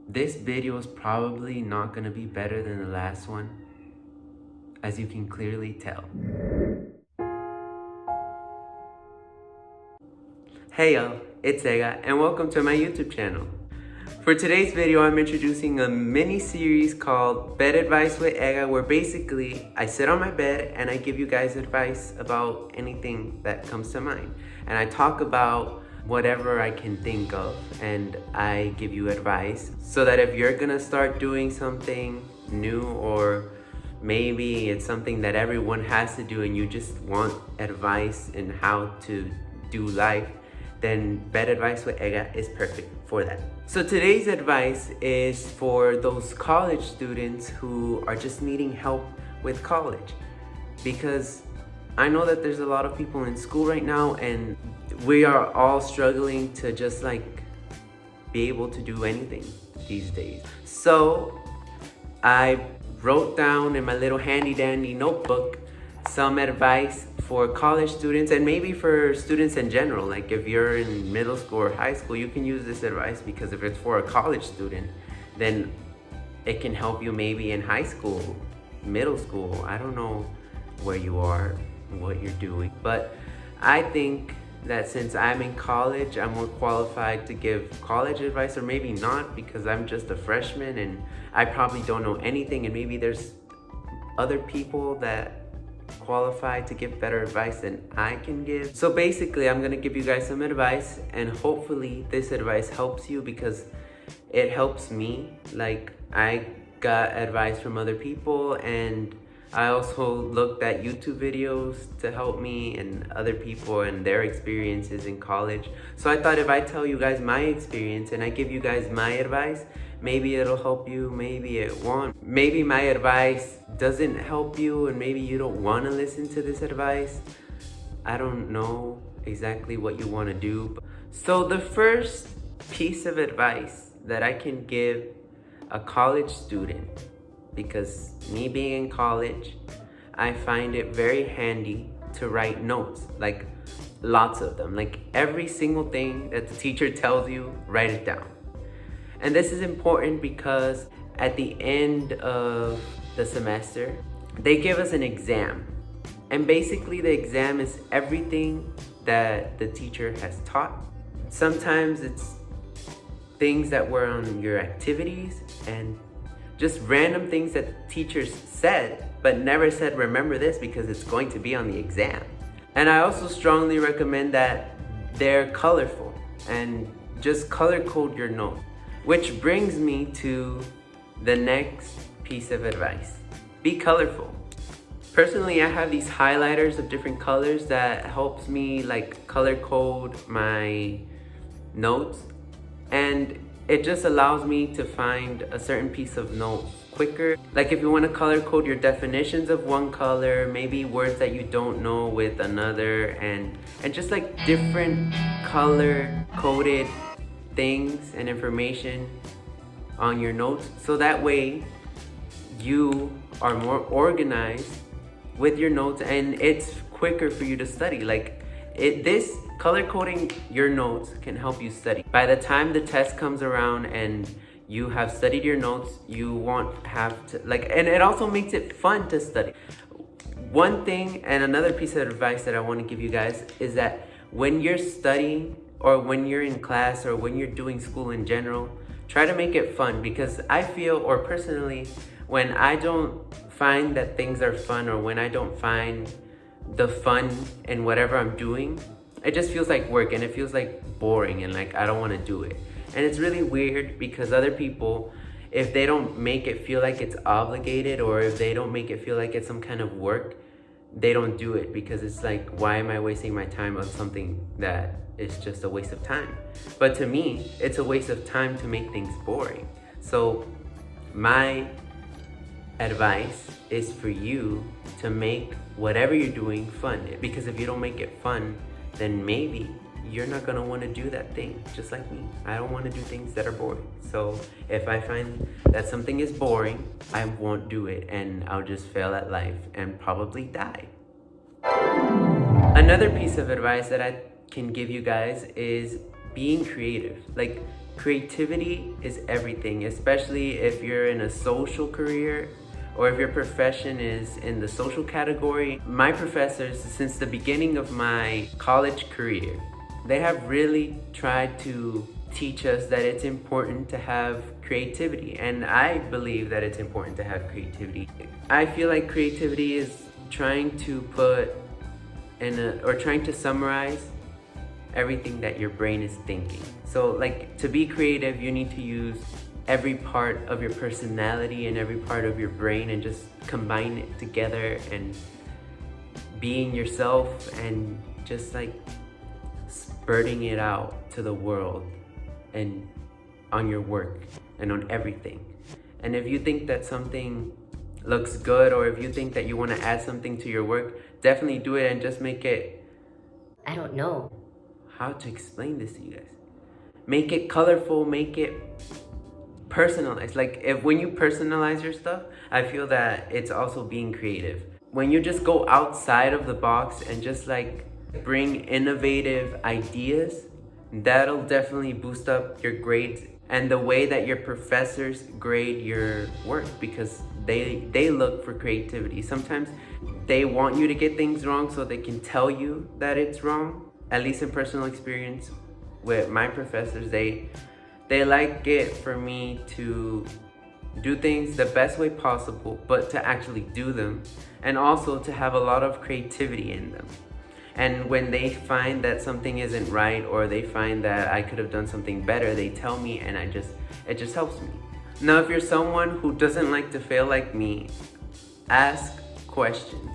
This video is probably not gonna be better than the last one, as you can clearly tell. Hey y'all, it's Ega, and welcome to my YouTube channel. For today's video, I'm introducing a mini series called Bed Advice with Ega, where basically I sit on my bed and I give you guys advice about anything that comes to mind. And I talk about whatever I can think of, and I give you advice so that if you're gonna start doing something new, or maybe it's something that everyone has to do and you just want advice in how to do life, then Bed Advice with Ega is perfect for that. So today's advice is for those college students who are just needing help with college, because I know that there's a lot of people in school right now and we are all struggling to just be able to do anything these days. So I wrote down in my little handy dandy notebook some advice for college students, and maybe for students in general. Like if you're in middle school or high school, you can use this advice, because if it's for a college student, then it can help you maybe in high school, middle school. I don't know where you are, what you're doing, but I think that since I'm in college, I'm more qualified to give college advice, or maybe not, because I'm just a freshman and I probably don't know anything, and maybe there's other people that qualified to give better advice than I can give. So basically, I'm gonna give you guys some advice, and hopefully this advice helps you, because it helps me. Like, I got advice from other people, and I also looked at YouTube videos to help me and other people and their experiences in college. So I thought if I tell you guys my experience and I give you guys my advice, maybe it'll help you, maybe it won't. Maybe my advice doesn't help you, and maybe you don't want to listen to this advice. I don't know exactly what you want to do. So the first piece of advice that I can give a college student, because me being in college, I find it very handy to write notes, like lots of them. Like every single thing that the teacher tells you, write it down. And this is important because at the end of the semester, they give us an exam. And basically the exam is everything that the teacher has taught. Sometimes it's things that were on your activities, and just random things that teachers said, but never said, remember this, because it's going to be on the exam. And I also strongly recommend that they're colorful, and just color code your notes. Which brings me to the next piece of advice. Be colorful. Personally, I have these highlighters of different colors that helps me color code my notes, and it just allows me to find a certain piece of note quicker. Like if you want to color code your definitions of one color, maybe words that you don't know with another, and just different color coded things and information on your notes, so that way you are more organized with your notes and it's quicker for you to study. This color coding your notes can help you study. By the time the test comes around and you have studied your notes, you won't have to and it also makes it fun to study. One thing, and another piece of advice that I want to give you guys, is that when you're studying, or when you're in class, or when you're doing school in general, try to make it fun. Because I feel, or personally, when I don't find that things are fun, or when I don't find the fun in whatever I'm doing, it just feels like work, and it feels boring, and I don't want to do it. And it's really weird, because other people, if they don't make it feel like it's obligated, or if they don't make it feel like it's some kind of work, they don't do it, because it's why am I wasting my time on something that is just a waste of time? But to me, it's a waste of time to make things boring. So my advice is for you to make whatever you're doing fun, because if you don't make it fun, then maybe you're not gonna want to do that thing. Just like me, I don't want to do things that are boring. So if I find that something is boring, I won't do it, and I'll just fail at life and probably die. Another piece of advice that I can give you guys is being creative. creativity is everything, especially if you're in a social career or if your profession is in the social category. My professors, since the beginning of my college career, they have really tried to teach us that it's important to have creativity, and I believe that it's important to have creativity. I feel like creativity is trying to trying to summarize everything that your brain is thinking. So like, to be creative, you need to use every part of your personality and every part of your brain and just combine it together and being yourself and just like spurting it out to the world and on your work and on everything. And if you think that something looks good, or if you think that you want to add something to your work, definitely do it and just make it, I don't know how to explain this to you guys. Make it colorful, make it personalized. Like, when you personalize your stuff, I feel that it's also being creative. When you just go outside of the box and just like bring innovative ideas, that'll definitely boost up your grades and the way that your professors grade your work, because they look for creativity. Sometimes they want you to get things wrong so they can tell you that it's wrong. At least in personal experience with my professors, they like it for me to do things the best way possible, but to actually do them, and also to have a lot of creativity in them. And when they find that something isn't right, or they find that I could have done something better, they tell me, and it just helps me. Now, if you're someone who doesn't like to fail like me, ask questions.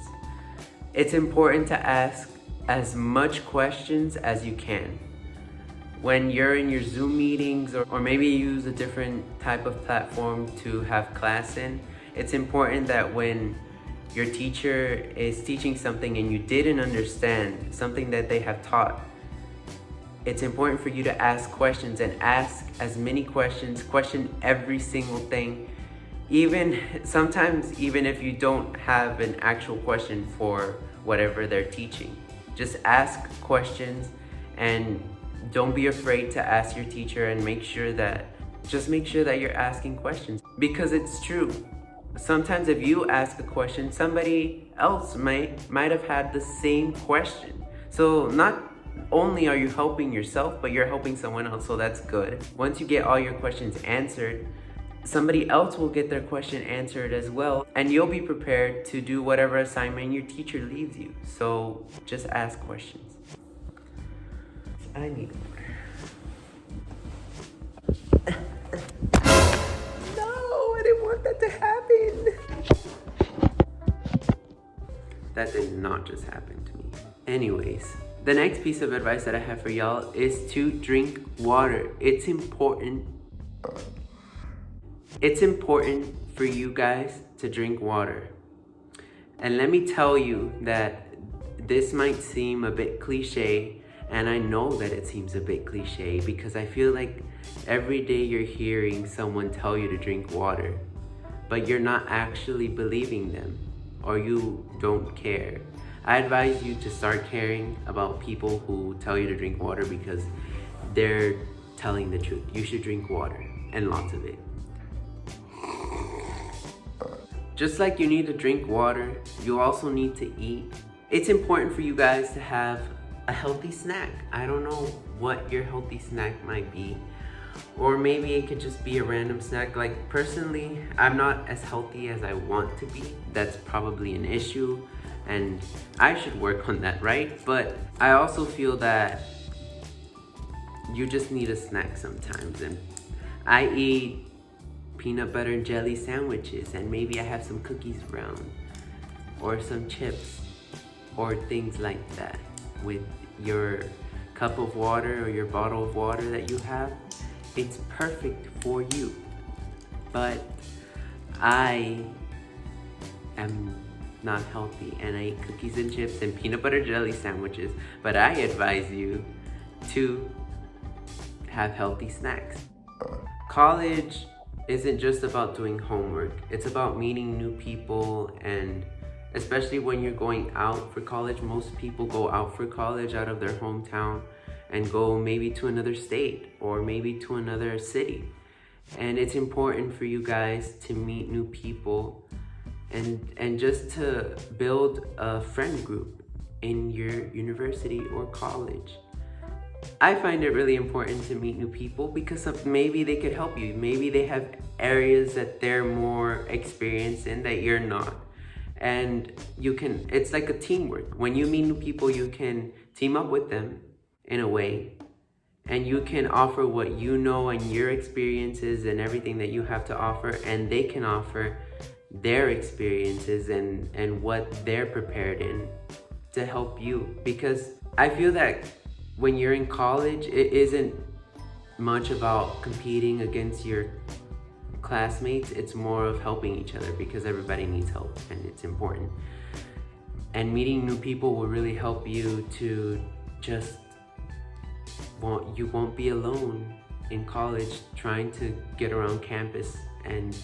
It's important to ask as much questions as you can. When you're in your Zoom meetings, or maybe you use a different type of platform to have class in, it's important that when your teacher is teaching something and you didn't understand something that they have taught, it's important for you to ask questions, and ask as many questions, question every single thing. Sometimes even if you don't have an actual question for whatever they're teaching, just ask questions, and don't be afraid to ask your teacher, and make sure that you're asking questions, because it's true. Sometimes if you ask a question, somebody else might have had the same question. So not only are you helping yourself, but you're helping someone else, so that's good. Once you get all your questions answered, somebody else will get their question answered as well, and you'll be prepared to do whatever assignment your teacher leaves you. So just ask questions. I need water. No, I didn't want that to happen. That did not just happen to me. Anyways, the next piece of advice that I have for y'all is to drink water. It's important for you guys to drink water. And let me tell you that this might seem a bit cliche, and I know that it seems a bit cliche, because I feel like every day you're hearing someone tell you to drink water, but you're not actually believing them, or you don't care. I advise you to start caring about people who tell you to drink water, because they're telling the truth. You should drink water, and lots of it. Just like you need to drink water, you also need to eat. It's important for you guys to have a healthy snack. I don't know what your healthy snack might be, or maybe it could just be a random snack. Like, personally, I'm not as healthy as I want to be. That's probably an issue, and I should work on that, right? But I also feel that you just need a snack sometimes, and I eat peanut butter and jelly sandwiches, and maybe I have some cookies around, or some chips, or things like that with your cup of water or your bottle of water that you have. It's perfect for you. But I am not healthy, and I eat cookies and chips and peanut butter jelly sandwiches, but I advise you to have healthy snacks. College isn't just about doing homework. It's about meeting new people, and especially when you're going out for college, most people go out for college out of their hometown, and go maybe to another state or maybe to another city. And it's important for you guys to meet new people and just to build a friend group in your university or college. I find it really important to meet new people because maybe they could help you. Maybe they have areas that they're more experienced in that you're not. And it's like a teamwork. When you meet new people, you can team up with them in a way, and you can offer what you know and your experiences and everything that you have to offer, and they can offer their experiences and what they're prepared in to help you. Because I feel that when you're in college, it isn't much about competing against your classmates. It's more of helping each other because everybody needs help and it's important. And meeting new people will really help you to you won't be alone in college trying to get around campus, and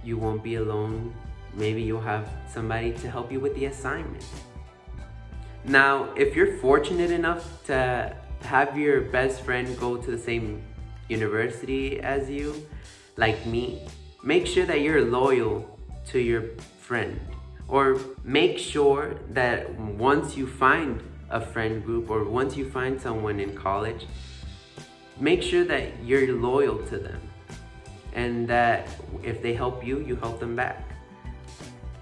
you won't be alone. Maybe you'll have somebody to help you with the assignment. Now, if you're fortunate enough to have your best friend go to the same university as you, like me, make sure that you're loyal to your friend. Or make sure that once you find a friend group or once you find someone in college, make sure that you're loyal to them and that if they help you, you help them back.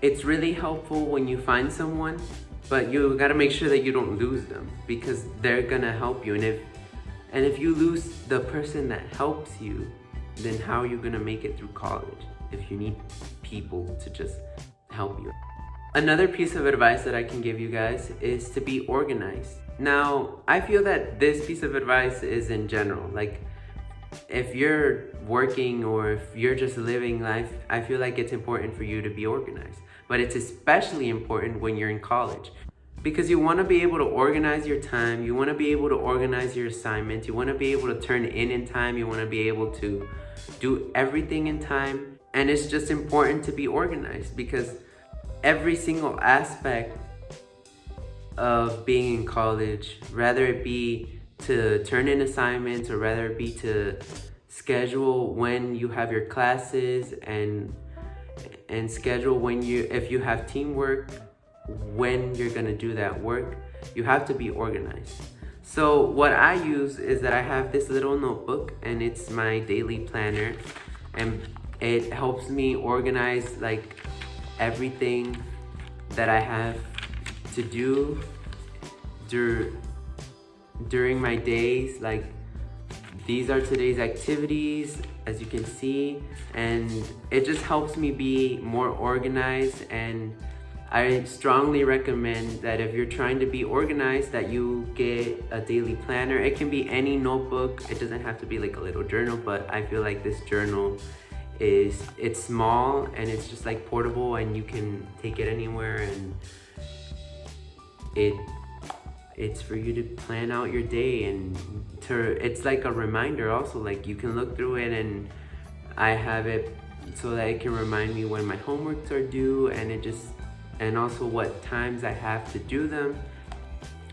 It's really helpful when you find someone, but you gotta make sure that you don't lose them because they're gonna help you. And if you lose the person that helps you, then how are you gonna make it through college if you need people to just help you? Another piece of advice that I can give you guys is to be organized. Now, I feel that this piece of advice is in general. Like, if you're working or if you're just living life, I feel like it's important for you to be organized. But it's especially important when you're in college because you want to be able to organize your time. You want to be able to organize your assignments. You want to be able to turn in time. You want to be able to do everything in time. And it's just important to be organized because every single aspect of being in college, whether it be to turn in assignments or whether it be to schedule when you have your classes and schedule if you have teamwork, when you're gonna do that work, you have to be organized. So what I use is that I have this little notebook and it's my daily planner, and it helps me organize like everything that I have to do during my days. Like, these are today's activities, as you can see, and it just helps me be more organized. And I strongly recommend that if you're trying to be organized, that you get a daily planner. It can be any notebook. It doesn't have to be like a little journal, but I feel like this journal it's small and it's just like portable and you can take it anywhere, and it's for you to plan out your day, and it's like a reminder also. Like, you can look through it, and I have it so that it can remind me when my homeworks are due, and also what times I have to do them,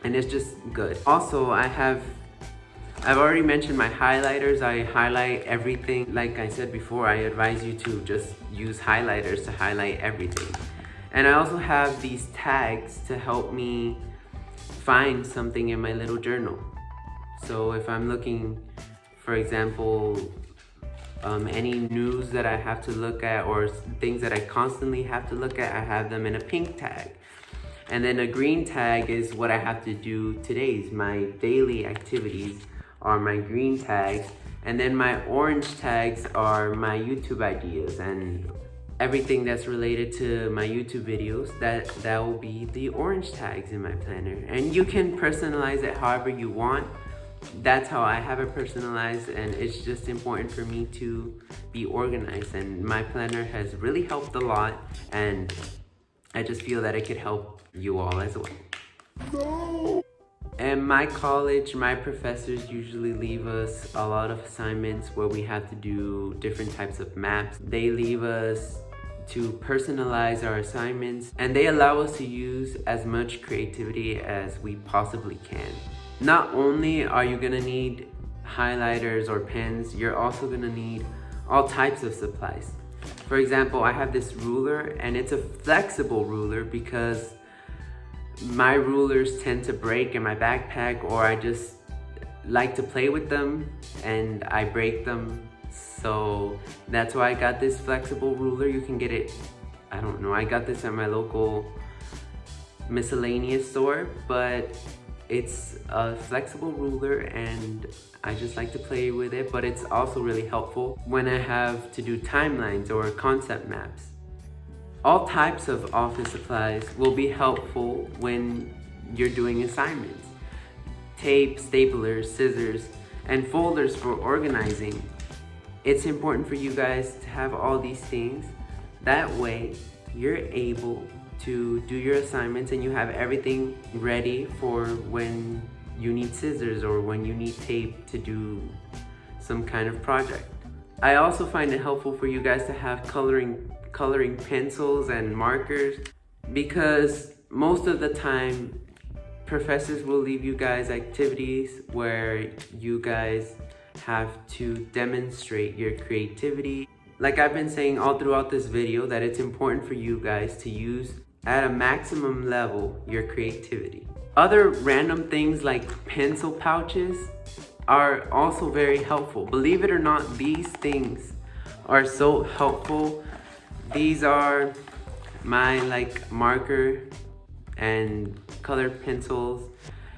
and it's just good. Also, I've already mentioned my highlighters. I highlight everything. Like I said before, I advise you to just use highlighters to highlight everything. And I also have these tags to help me find something in my little journal. So if I'm looking, for example, any news that I have to look at or things that I constantly have to look at, I have them in a pink tag. And then a green tag is what I have to do today. My daily activities are my green tags. And then my orange tags are my YouTube ideas and everything that's related to my YouTube videos. That will be the orange tags in my planner. And you can personalize it however you want. That's how I have it personalized, and it's just important for me to be organized, and my planner has really helped a lot, and I just feel that it could help you all as well. No. And my college, my professors usually leave us a lot of assignments where we have to do different types of maps. They leave us to personalize our assignments, and they allow us to use as much creativity as we possibly can. Not only are you gonna need highlighters or pens, you're also gonna need all types of supplies. For example, I have this ruler, and it's a flexible ruler because my rulers tend to break in my backpack, or I just like to play with them and I break them. So that's why I got this flexible ruler. You can get it, I don't know, I got this at my local miscellaneous store, but it's a flexible ruler and I just like to play with it, but it's also really helpful when I have to do timelines or concept maps. All types of office supplies will be helpful when you're doing assignments. Tape, staplers, scissors, and folders for organizing. It's important for you guys to have all these things. That way, you're able to do your assignments and you have everything ready for when you need scissors or when you need tape to do some kind of project. I also find it helpful for you guys to have coloring pencils and markers, because most of the time professors will leave you guys activities where you guys have to demonstrate your creativity. Like I've been saying all throughout this video, that it's important for you guys to use at a maximum level your creativity. Other random things like pencil pouches are also very helpful. Believe it or not, these things are so helpful. These are my marker and colored pencils,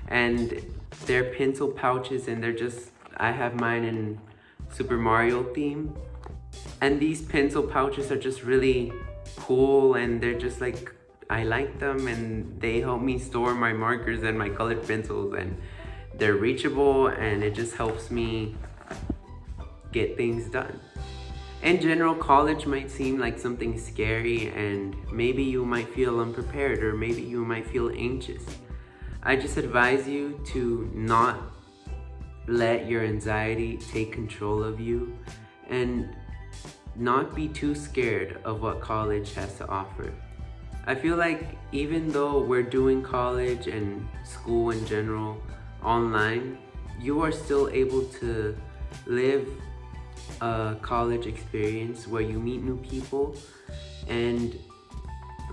and they're pencil pouches, and I have mine in Super Mario theme. And these pencil pouches are just really cool, and they're just I like them, and they help me store my markers and my colored pencils, and they're reachable, and it just helps me get things done. In general, college might seem like something scary, and maybe you might feel unprepared, or maybe you might feel anxious. I just advise you to not let your anxiety take control of you, and not be too scared of what college has to offer. I feel like even though we're doing college and school in general online, you are still able to live a college experience where you meet new people and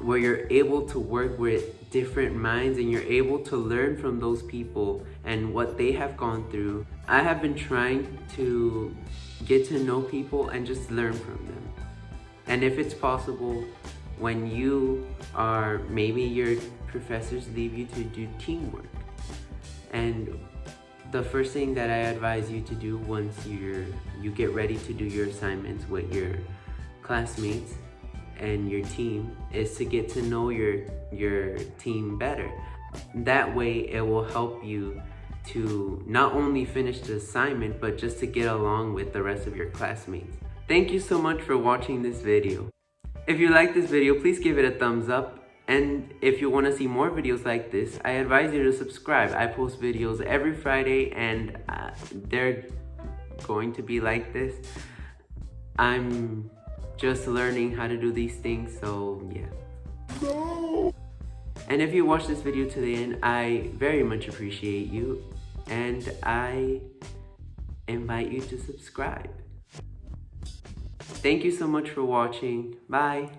where you're able to work with different minds, and you're able to learn from those people and what they have gone through. I have been trying to get to know people and just learn from them. And if it's possible, when maybe your professors leave you to do teamwork. And the first thing that I advise you to do once you get ready to do your assignments with your classmates and your team is to get to know your team better. That way it will help you to not only finish the assignment, but just to get along with the rest of your classmates. Thank you so much for watching this video. If you like this video, please give it a thumbs up. And if you want to see more videos like this, I advise you to subscribe. I post videos every Friday, and they're going to be like this. I'm just learning how to do these things, so yeah. No. And if you watch this video to the end, I very much appreciate you, and I invite you to subscribe. Thank you so much for watching. Bye.